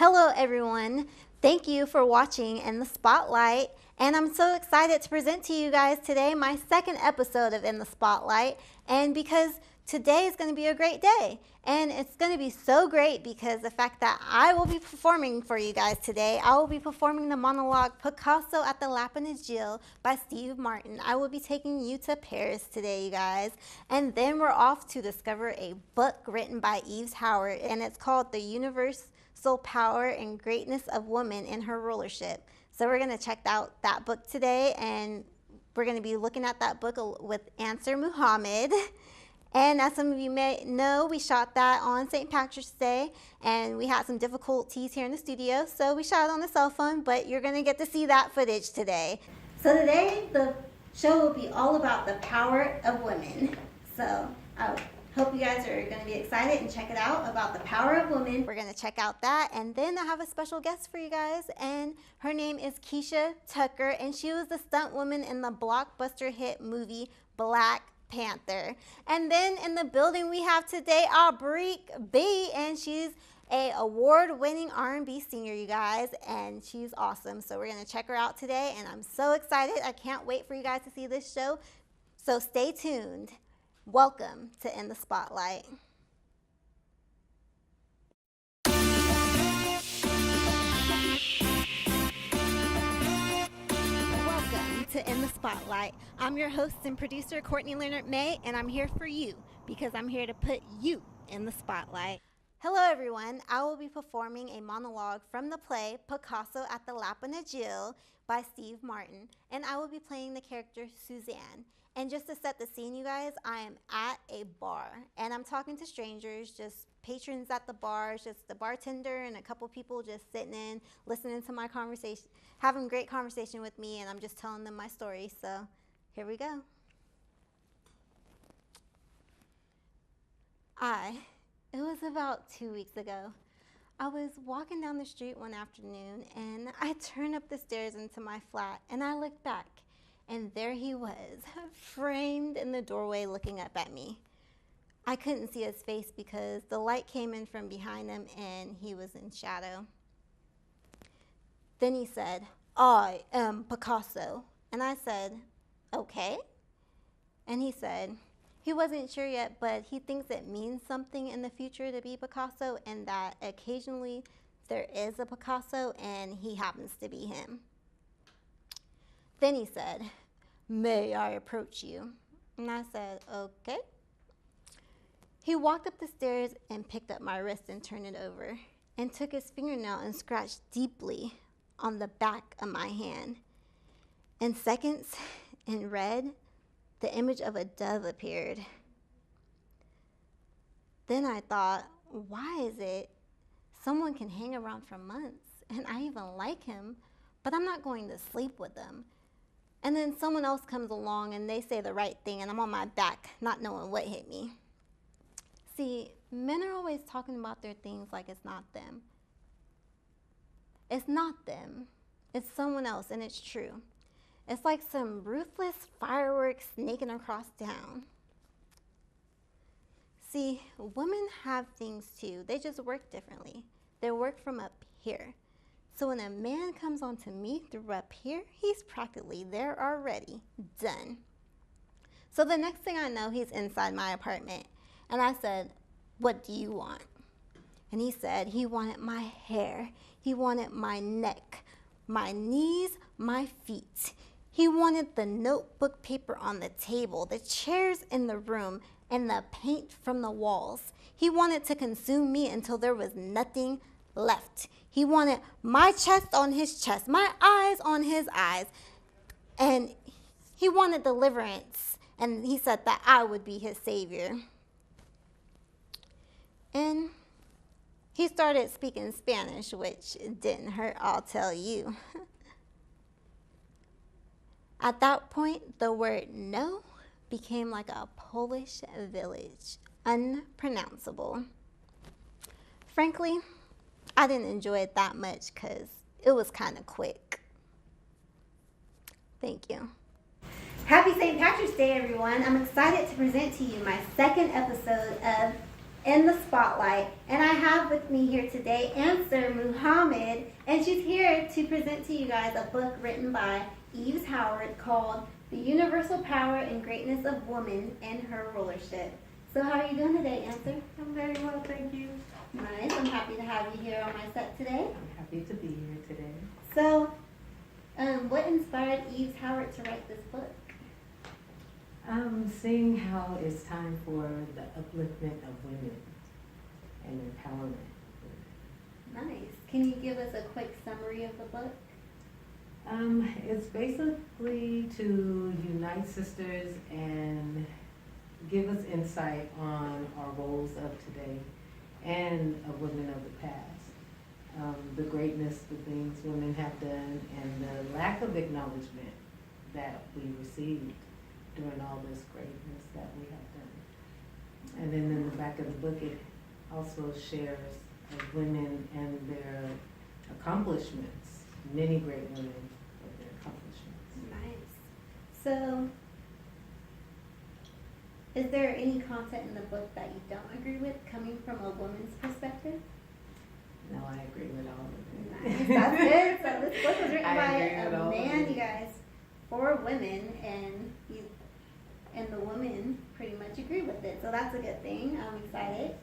Hello everyone, thank you for watching In the Spotlight, and I'm so excited to present to you guys today my second episode of In the Spotlight, and because today is going to be a great day, and it's going to be so great because the fact that I will be performing for you guys today. I will be performing the monologue Picasso at the Lapin by Steve Martin. I will be taking you to Paris today, you guys, and then we're off to discover a book written by Yves Howard, and it's called The Universe Power and Greatness of Woman in Her Rulership. So we're going to check out that book today, and we're going to be looking at that book with Ansar El Muhammad. And as some of you may know, we shot that on St. Patrick's Day, and we had some difficulties here in the studio, so we shot it on the cell phone, but you're going to get to see that footage today. So today, the show will be all about the power of women. So I hope you guys are going to be excited and check it out about the power of women. We're going to check out that, and then I have a special guest for you guys, and her name is Keisha Tucker, and she was the stunt woman in the blockbuster hit movie Black Panther. And then in the building we have today Abrique B, and she's a award-winning R&B singer, you guys, and she's awesome. So we're going to check her out today, and I'm so excited. I can't wait for you guys to see this show. So stay tuned. Welcome to In the Spotlight. Welcome to In the Spotlight. I'm your host and producer, Courtney Leonard May, and I'm here for you because I'm here to put you in the spotlight. Hello everyone, I will be performing a monologue from the play Picasso at the Lapin by Steve Martin, and I will be playing the character Suzanne. And just to set the scene, you guys, I am at a bar, and I'm talking to strangers, just patrons at the bar, just the bartender and a couple people just sitting in, listening to my conversation, having great conversation with me, and I'm just telling them my story. So here we go. It was about 2 weeks ago. I was walking down the street one afternoon, and I turned up the stairs into my flat, and I looked back. And there he was, framed in the doorway looking up at me. I couldn't see his face because the light came in from behind him and he was in shadow. Then he said, "I am Picasso." And I said, "Okay." And he said he wasn't sure yet, but he thinks it means something in the future to be Picasso, and that occasionally there is a Picasso and he happens to be him. Then he said, "May I approach you?" And I said, "Okay." He walked up the stairs and picked up my wrist and turned it over and took his fingernail and scratched deeply on the back of my hand. In seconds, in red, the image of a dove appeared. Then I thought, why is it someone can hang around for months and I even like him, but I'm not going to sleep with them? And then someone else comes along and they say the right thing and I'm on my back, not knowing what hit me. See, men are always talking about their things like it's not them. It's not them. It's someone else, and it's true. It's like some ruthless fireworks snaking across town. See, women have things too. They just work differently. They work from up here. So when a man comes onto me through up here, he's practically there already, done. So the next thing I know, he's inside my apartment. And I said, "What do you want?" And he said he wanted my hair. He wanted my neck, my knees, my feet. He wanted the notebook paper on the table, the chairs in the room, and the paint from the walls. He wanted to consume me until there was nothing left. He wanted my chest on his chest, my eyes on his eyes, and he wanted deliverance, and he said that I would be his savior. And he started speaking Spanish, which didn't hurt, I'll tell you. At that point, the word no became like a Polish village, unpronounceable. Frankly, I didn't enjoy it that much because it was kind of quick. Thank you. Happy St. Patrick's Day, everyone. I'm excited to present to you my second episode of in the spotlight. And I have with me here today Ansar El Muhammad, and she's here to present to you guys a book written by Yves Howard called The Universal Power and Greatness of Woman and Her Rulership. So how are you doing today, Ansar? I'm very well, thank you. Nice. I'm happy to have you here on my set today. I'm happy to be here today. So, what inspired Yves Howard to write this book? Seeing how it's time for the upliftment of women and empowerment. Nice. Can you give us a quick summary of the book? It's basically to unite sisters and give us insight on our roles of today and of women of the past. The greatness, the things women have done, and the lack of acknowledgement that we received during all this greatness that we have done. And then in the back of the book, it also shares of women and their accomplishments, many great women with their accomplishments. Nice. So, is there any content in the book that you don't agree with coming from a woman's perspective? No, I agree with all of it. Nice. That's good. So this book was written I by agree with a all of man, it. you guys, for women, and the women pretty much agree with it. So that's a good thing. I'm excited.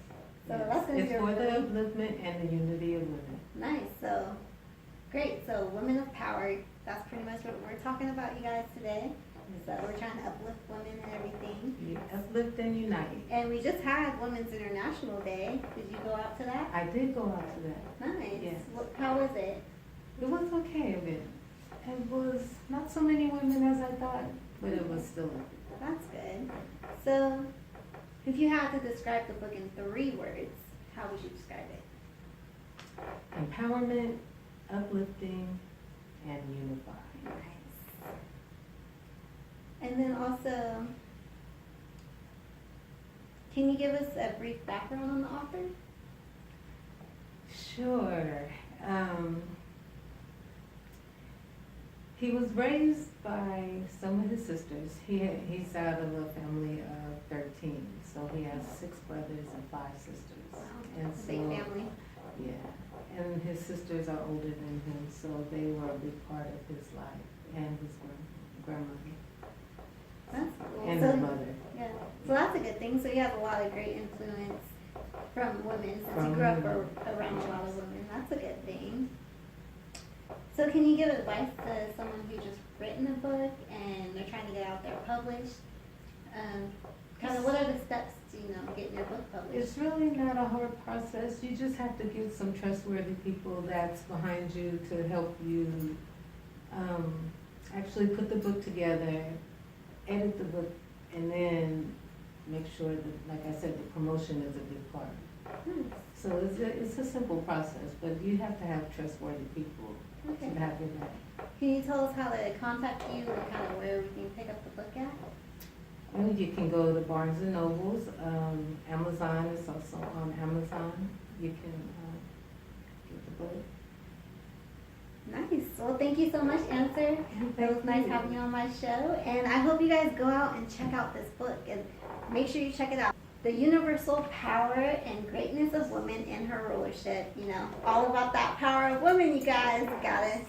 So Yes. that's going to It's be a for the really upliftment and the unity of women. nice. So great. So women of power. That's pretty much what we're talking about, you guys, today. So we're trying to uplift women and everything. You uplift and unite. And we just had Women's International Day. Did you go out to that? I did go out to that. Nice. Yes. How was it? It was okay a bit. It was not so many women as I thought, but it was still. That's good. So, if you had to describe the book in 3 words, how would you describe it? Empowerment, uplifting, and unifying. Nice. And then also, can you give us a brief background on the author? Sure. He was raised by some of his sisters. He's out of a family of 13, so he has 6 brothers and 5 sisters. Wow, And that's a big family. Yeah, and his sisters are older than him, so they were a big part of his life, and his grandmother, That's cool. and So, his mother. yeah. So that's a good thing. So you have a lot of great influence from women since you From grew up women. around a lot of women. That's a good thing. So can you give advice to someone who just written a book and they're trying to get out there published? Kind of what are the steps to, getting your book published? It's really not a hard process. You just have to get some trustworthy people that's behind you to help you actually put the book together, edit the book, and then make sure that, like I said, the promotion is a big part. So it's a simple process, but you have to have trustworthy people Okay. to have your back. Can you tell us how to contact you and kind of where we can pick up the book at? And you can go to Barnes and Nobles. Amazon is also on Amazon. You can get the book. Nice. Well, thank you so much, Ansar. It was Thank nice you. having you on my show. And I hope you guys go out and check out this book. And make sure you check it out. The Universal Power and Greatness of Women and Her Rulership. All about that power of women, you guys. Gotta,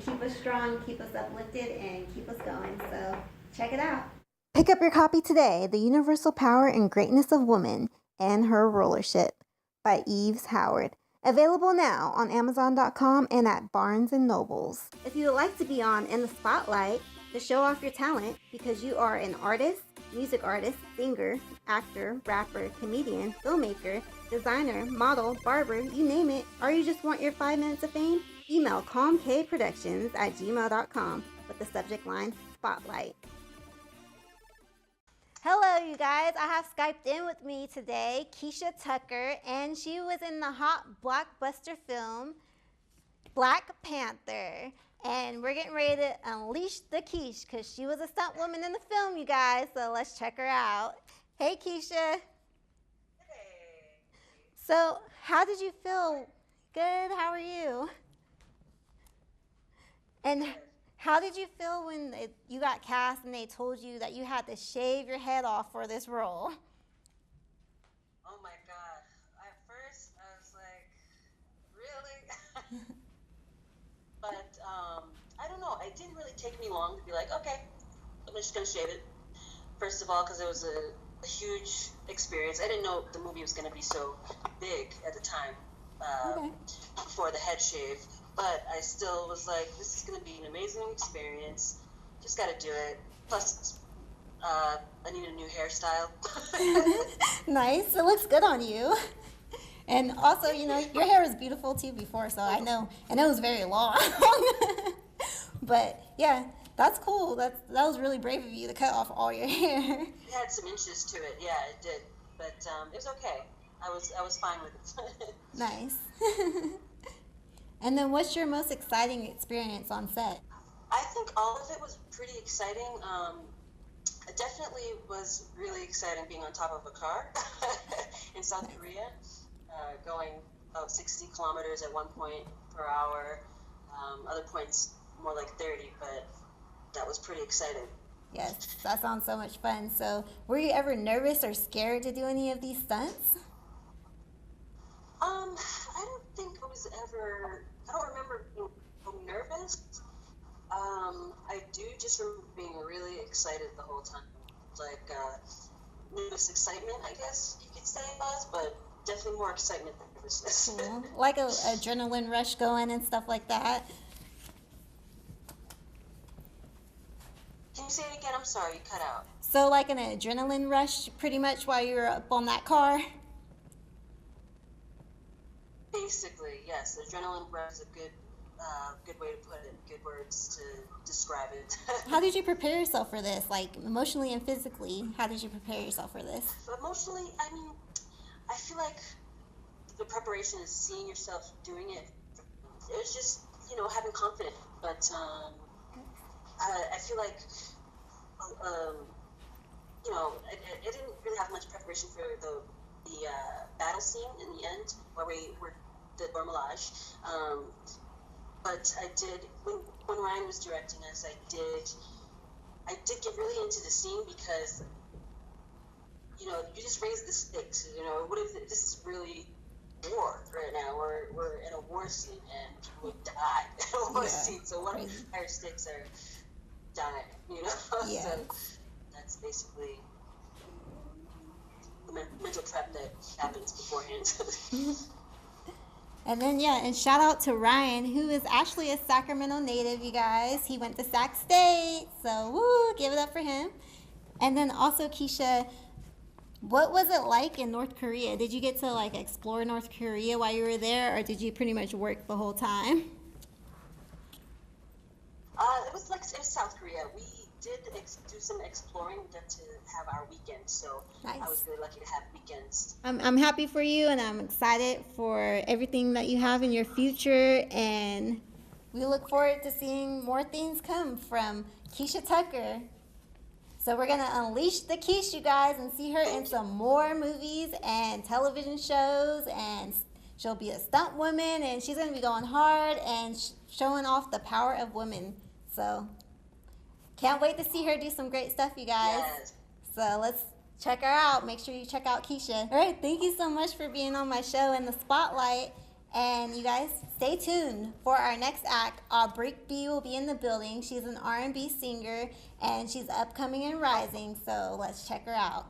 keep us strong, keep us uplifted, and keep us going. So check it out. Pick up your copy today, The Universal Power and Greatness of Women and Her Rulership by Yves Howard. Available now on Amazon.com and at Barnes & Nobles. If you would like to be on In the Spotlight to show off your talent because you are an artist, music artist, singer, actor, rapper, comedian, filmmaker, designer, model, barber, you name it, or you just want your 5 minutes of fame, email calmkproductions@gmail.com with the subject line Spotlight. Hello, you guys. I have Skyped in with me today Keisha Tucker, and she was in the hot blockbuster film Black Panther. And we're getting ready to unleash the Keish because she was a stunt woman in the film, you guys. So let's check her out. Hey, Keisha. Hey. So how did you feel? Good. How are you? And how did you feel when you got cast and they told you that you had to shave your head off for this role? Oh my it didn't really take me long to be like, okay, I'm just gonna shave it. First of all, because it was a huge experience. I didn't know the movie was gonna be so big at the time before the head shave, but I still was like, this is gonna be an amazing experience. Just gotta do it. Plus, I need a new hairstyle. Nice. It looks good on you. And also, you know, your hair was beautiful too before, so I know it was very long. But yeah, that's cool. That was really brave of you to cut off all your hair. It had some inches to it, yeah, it did. But it was okay. I was fine with it. Nice. And then what's your most exciting experience on set? I think all of it was pretty exciting. It definitely was really exciting being on top of a car in South Korea, going about 60 kilometers at one point per hour. Other points more like 30, but that was pretty exciting. Yes, that sounds so much fun. So were you ever nervous or scared to do any of these stunts? I don't think I was ever, I don't remember being nervous. I do just remember being really excited the whole time. Like, nervous excitement, I guess you could say it was, but definitely more excitement than nervousness. Cool. Like a adrenaline rush going and stuff like that. Can you say it again? I'm sorry, you cut out. So like an adrenaline rush pretty much while you were up on that car? Basically, yes. Adrenaline rush is a good way to put it, good words to describe it. How did you prepare yourself for this? Like emotionally and physically, how did you prepare yourself for this? Emotionally, I mean, I feel like the preparation is seeing yourself doing it. It was just, having confidence. But I feel like, I didn't really have much preparation for the battle scene in the end, where we did Normalize. But I did, when Ryan was directing us, I did get really into the scene because, you just raise the stakes. What if this is really war right now? We're in a war scene and people die in a war scene. So what if our stakes are dying? Yeah. So that's basically the mental trap that happens beforehand. And then, and shout out to Ryan, who is actually a Sacramento native, you guys. He went to Sac State, so woo, give it up for him. And then also, Keisha, what was it like in North Korea? Did you get to, explore North Korea while you were there, or did you pretty much work the whole time? It was South Korea. We did do some exploring. We got to have our weekends, so nice. I was really lucky to have weekends. I'm happy for you, and I'm excited for everything that you have in your future, and we look forward to seeing more things come from Keisha Tucker. So we're going to unleash the Keish, you guys, and see her in some more movies and television shows, and she'll be a stunt woman, and she's going to be going hard and showing off the power of women. So can't wait to see her do some great stuff, you guys. Yes. So let's check her out. Make sure you check out Keisha. All right, thank you so much for being on my show in the spotlight. And you guys, stay tuned for our next act. Abrique B will be in the building. She's an R&B singer, and she's upcoming and rising, so let's check her out.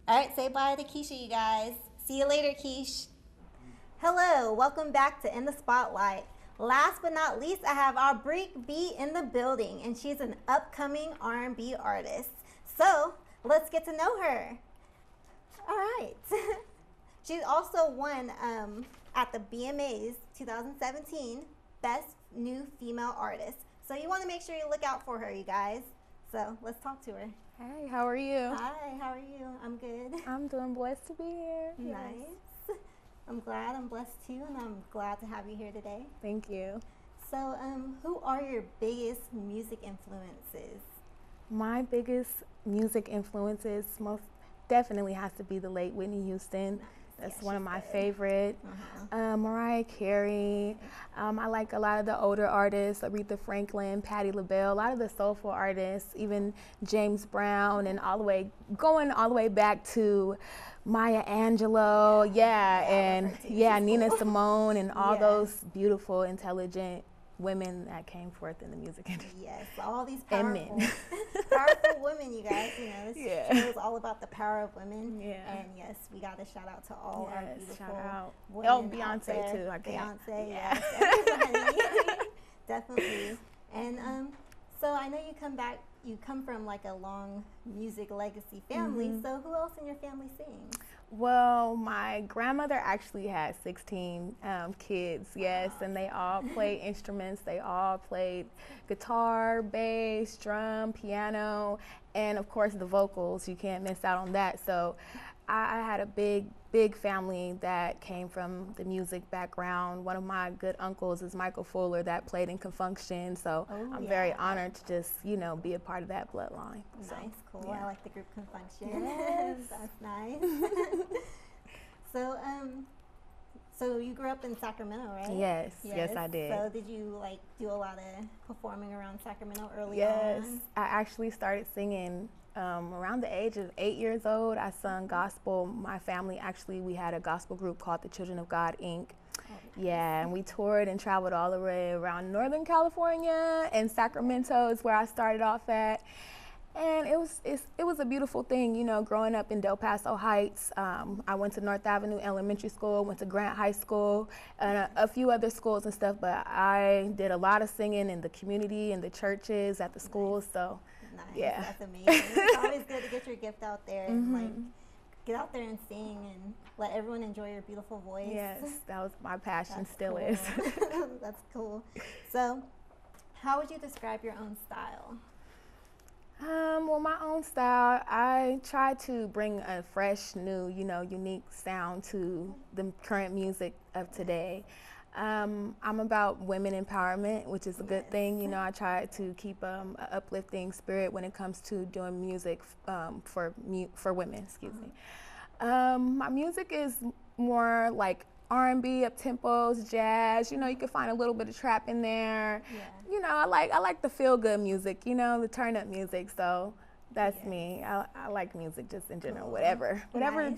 All right, say bye to Keisha, you guys. See you later, Keish. Hello, welcome back to In the Spotlight. Last but not least, I have Abrique B in the building, and she's an upcoming R&B artist. So let's get to know her. All right. She's also won at the BMAs 2017 Best New Female Artist. So you want to make sure you look out for her, you guys. So let's talk to her. Hey, how are you? Hi, how are you? I'm good. I'm doing blessed to be here. Nice. Yes. I'm glad. I'm blessed too, and I'm glad to have you here today. Thank you. So who are your biggest music influences? My biggest music influences most definitely has to be the late Whitney Houston. That's one of my favorite. Mariah Carey. I like a lot of the older artists, Aretha Franklin, Patti LaBelle, a lot of the soulful artists, even James Brown, and going all the way back to Maya Angelou, and Nina Simone, and all those beautiful, intelligent women that came forth in the music industry. Yes, all these And powerful, men. powerful women, you guys. You know, this Yeah. show is all about the power of women. Yeah. And yes, we got to shout out to all our beautiful shout out. women Oh, out Beyonce there. too. I can't. Beyonce, Yeah. yes, everybody. Definitely. And so I know you come from like a long music legacy family. So who else in your family sings? Well, my grandmother actually had 16 kids, yes, and they all played instruments. They all played guitar, bass, drum, piano, and of course the vocals. You can't miss out on that. So I had a big family that came from the music background. One of my good uncles is Michael Fuller that played in Confunction. So I'm very honored to just, you know, be a part of that bloodline. Nice, So, cool. yeah. I like the group Confunction. Yes. That's nice. So you grew up in Sacramento, right? Yes, I did. So did you like do a lot of performing around Sacramento early Yes, on? I actually started singing around the age of 8 years old. I sung gospel. My family we had a gospel group called the Children of God, Inc. Yeah, and we toured and traveled all the way around Northern California, and Sacramento is where I started off at. And it was a beautiful thing, you know, growing up in Del Paso Heights. I went to North Avenue Elementary School, went to Grant High School, and a few other schools and stuff, but I did a lot of singing in the community, in the churches, at the schools, so Nice. yeah. That's amazing. It's always good to get your gift out there and like get out there and sing and let everyone enjoy your beautiful voice. Yes, that was my passion, That's still cool. is. That's cool. So how would you describe your own style? Well, my own style, I try to bring a fresh, new, you know, unique sound to the current music of today. I'm about women empowerment, which is a good thing. You know, I try to keep an uplifting spirit when it comes to doing music for women. Excuse me. My music is more like R&B, up tempos, jazz. You know, you can find a little bit of trap in there. Yeah. You know, I like the feel good music. You know, the turn up music. So that's me. I like music just in general, whatever Nice.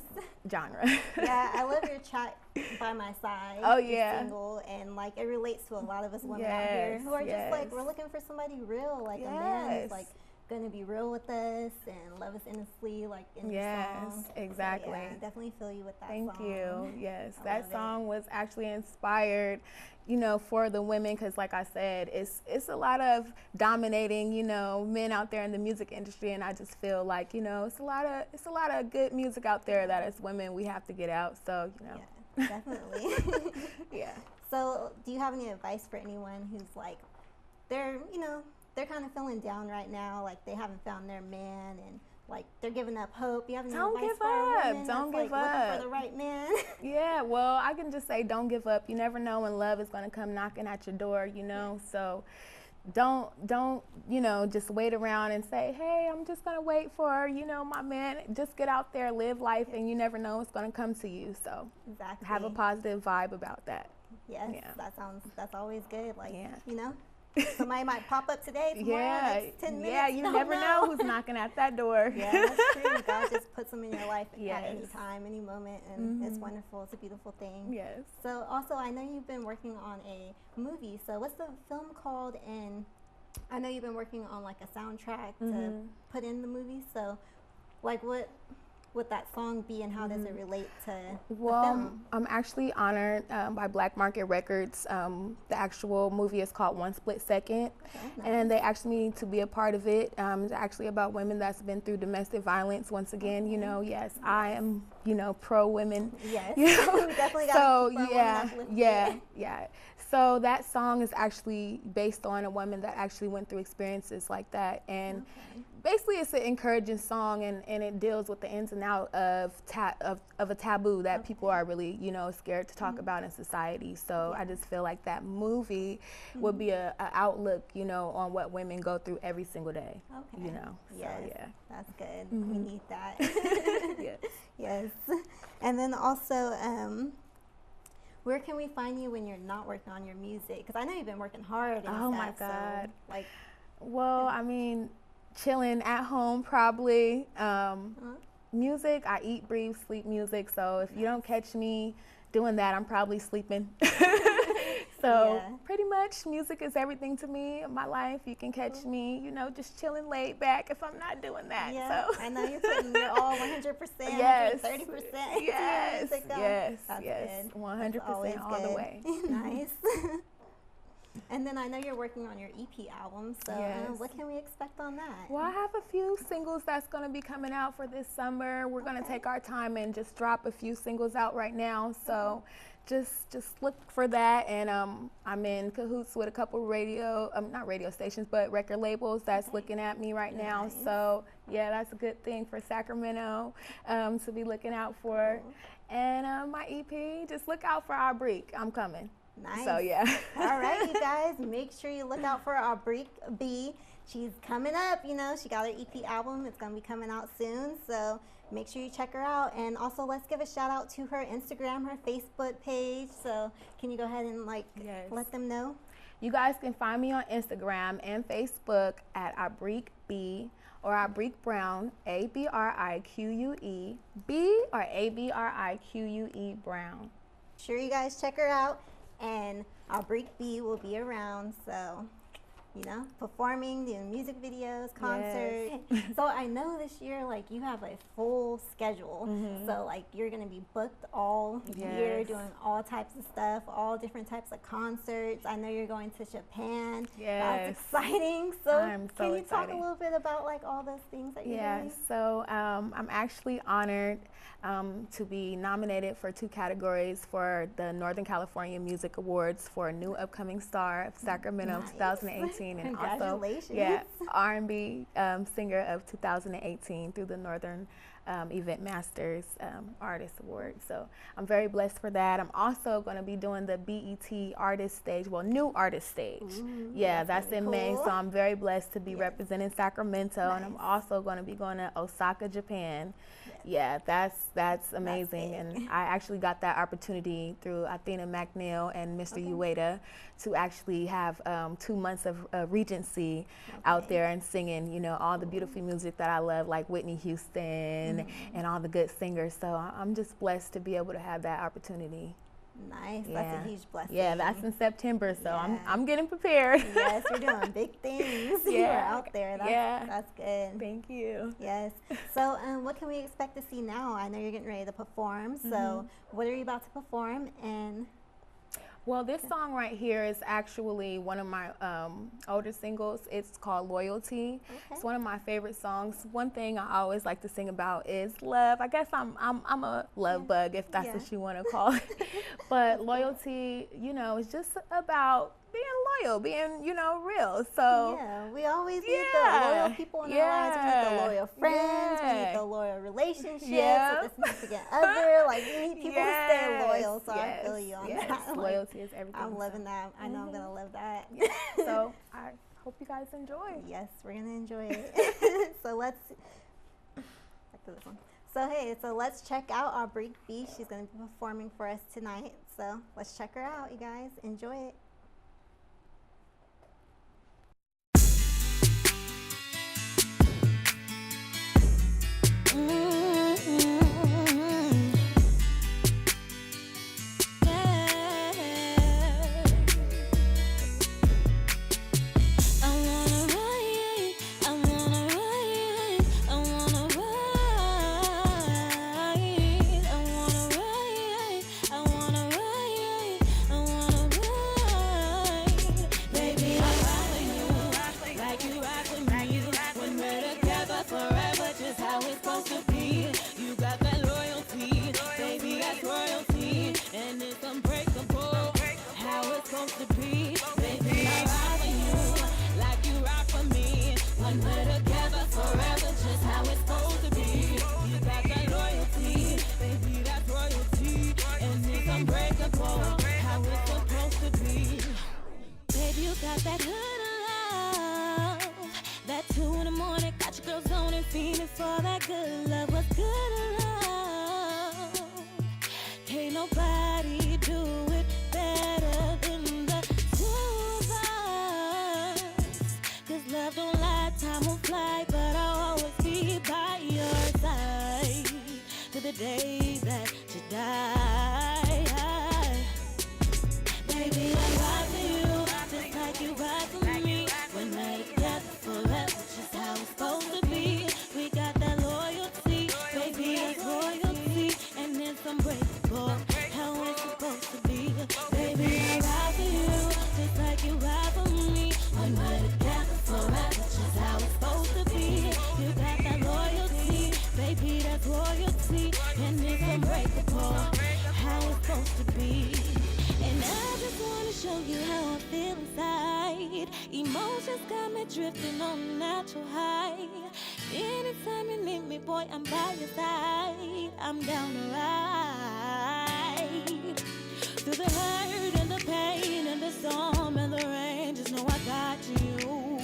genre. Yeah, I love your Chat by My Side. Oh, your yeah. single, and like it relates to a lot of us women out here who are just like, we're looking for somebody real, like a man who's like gonna be real with us and love us innocently, like in the song. Exactly. So, yeah, I definitely feel you with that Thank song. you. Yes, I that love song was actually inspired, you know, for the women, because like I said, it's a lot of dominating, you know, men out there in the music industry, and I just feel like, you know, it's a lot of good music out there that as women we have to get out. So, you know. Yeah, definitely. Yeah. So, do you have any advice for anyone who's like, they're kind of feeling down right now, like they haven't found their man and like they're giving up hope? You have any Don't advice give for a up. woman Don't that's, give like, looking up. for the right man? Yeah, well, I can just say don't give up. You never know when love is going to come knocking at your door, you know. So don't, you know, just wait around and say, hey, I'm just going to wait for, you know, my man. Just get out there, live life, and you never know what's going to come to you. So Exactly. have a positive vibe about that. Yes, Yeah. that's always good. Like, Yeah. you know, somebody might pop up today, tomorrow, Yeah, next 10 minutes. yeah, you never know who's knocking at that door. Yeah, that's true. God just puts them in your life at any Yes. time, any moment, and it's wonderful. It's a beautiful thing. Yes. So also, I know you've been working on a movie. So what's the film called? And I know you've been working on like a soundtrack to put in the movie. So like what would that song be, and how does it relate to the Well, film? I'm actually honored by Black Market Records. The actual movie is called One Split Second, and they asked me to be a part of it. It's actually about women that's been through domestic violence. Once again, you know, yes, I am, you know, pro women. Yes, You know? we definitely got So to keep our yeah, women uplifted. yeah. So that song is actually based on a woman that actually went through experiences like that, and basically it's an encouraging song, and it deals with the ins and outs of a taboo that people are really, you know, scared to talk about in society. So I just feel like that movie would be a outlook, you know, on what women go through every single day. Okay. You know. Yes, So yeah. that's good. We need that. Yes. Yes. And then also, where can we find you when you're not working on your music? Because I know you've been working hard and Oh my stuff, God. So, like, Well, I mean, chilling at home probably. Music, I eat, breathe, sleep music. So if you don't catch me doing that, I'm probably sleeping. So pretty much music is everything to me in my life. You can catch me, you know, just chilling laid back if I'm not doing that. Yeah, So. I know you're putting your all 100%, Yes. 130% into your Yes, music. yes, That's yes, good. 100% all Good. the way. Nice. And then I know you're working on your EP album, so what can we expect on that? Well, I have a few singles that's going to be coming out for this summer. We're going to take our time and just drop a few singles out right now, so just look for that. And I'm in cahoots with a couple not radio stations, but record labels that's looking at me right now. So yeah, that's a good thing for Sacramento to be looking out for. And my EP, just look out for Abrique. I'm coming. Nice. So yeah. All right, you guys, make sure you look out for Abrique B. She's coming up, you know, she got her EP album. It's going to be coming out soon, so make sure you check her out. And also, let's give a shout out to her Instagram, her Facebook page. So can you go ahead and let them know? You guys can find me on Instagram and Facebook at Abrique B or Abrique Brown, ABRIQUE B or ABRIQUE Brown. Sure, you guys check her out. And Abrique B will be around, so, you know, performing, doing music videos, concerts. Yes. So I know this year, like, you have a full schedule. So, like, you're going to be booked all year, doing all types of stuff, all different types of concerts. I know you're going to Japan. That's exciting. So, can you talk a little bit about, like, all those things that you're doing? Yeah, so I'm actually honored to be nominated for 2 categories for the Northern California Music Awards for New Upcoming Star of Sacramento 2018, and also R&B Singer of 2018 through the Northern Event Masters Artist Award. So I'm very blessed for that. I'm also going to be doing the BET Artist Stage, New Artist Stage. That's in May, so I'm very blessed to be representing Sacramento, and I'm also going to be going to Osaka, Japan. That's amazing, and I actually got that opportunity through Athena McNeil and Mr. Ueda to actually have 2 months of Regency out there and singing, you know, all the beautiful music that I love, like Whitney Houston and all the good singers. So I'm just blessed to be able to have that opportunity. Nice. That's a huge blessing. Yeah, that's in September, so I'm getting prepared. Yes, you're doing big things. You're out there. That's good. Thank you. Yes. So what can we expect to see now? I know you're getting ready to perform, so what are you about to perform? And well, this song right here is actually one of my older singles. It's called Loyalty. It's one of my favorite songs. One thing I always like to sing about is love. I guess I'm a love bug, if that's what you want to call it. But loyalty, you know, is just about being loyal, being, you know, real. So we always need the loyal people in our lives. We need the loyal friends. We need the loyal relationships with the significant other. Like, we need people who stay loyal. So I feel you on that. Loyalty is everything. I'm loving that. I know I'm gonna love that. So I hope you guys enjoy. Yes, we're gonna enjoy it. So let's back to this one. So hey, let's check out Abrique B. She's gonna be performing for us tonight. So let's check her out, you guys. Enjoy it. The day that you die, baby, I'm feel inside. Emotions got me drifting on a natural high. Anytime you need me, boy, I'm by your side. I'm down to ride. Through the hurt and the pain and the storm and the rain, just know I got you.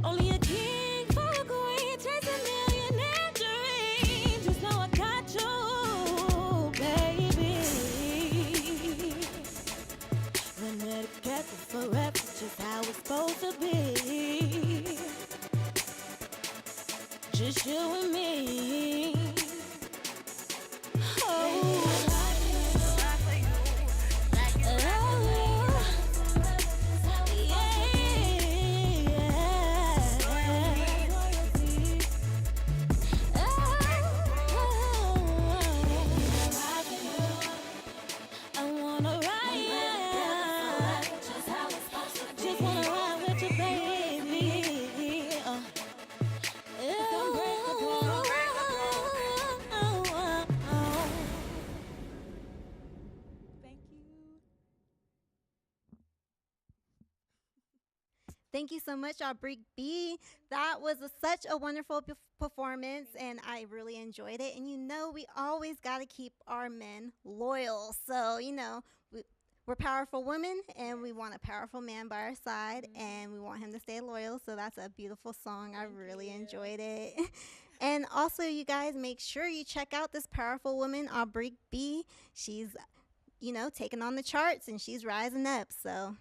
Only a king for a queen, chase a millionaire dream. Just know I got you, baby. When we're together forever, just how it's supposed to be. Just you and me. Oh. Thank you so much, Abrique B. That was such a wonderful performance, and I really enjoyed it. And you know, we always got to keep our men loyal. So, you know, we're powerful women, and we want a powerful man by our side, and we want him to stay loyal. So that's a beautiful song. I really enjoyed it. And also, you guys, make sure you check out this powerful woman, Abrique B. She's, you know, taking on the charts, and she's rising up. So...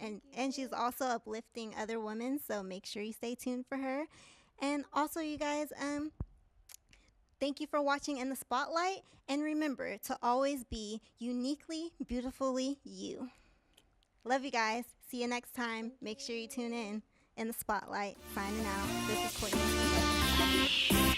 And she's also uplifting other women, so make sure you stay tuned for her. And also, you guys, thank you for watching In the Spotlight. And remember to always be uniquely, beautifully you. Love you guys. See you next time. Make sure you tune in the Spotlight. Signing out. This is Courtney.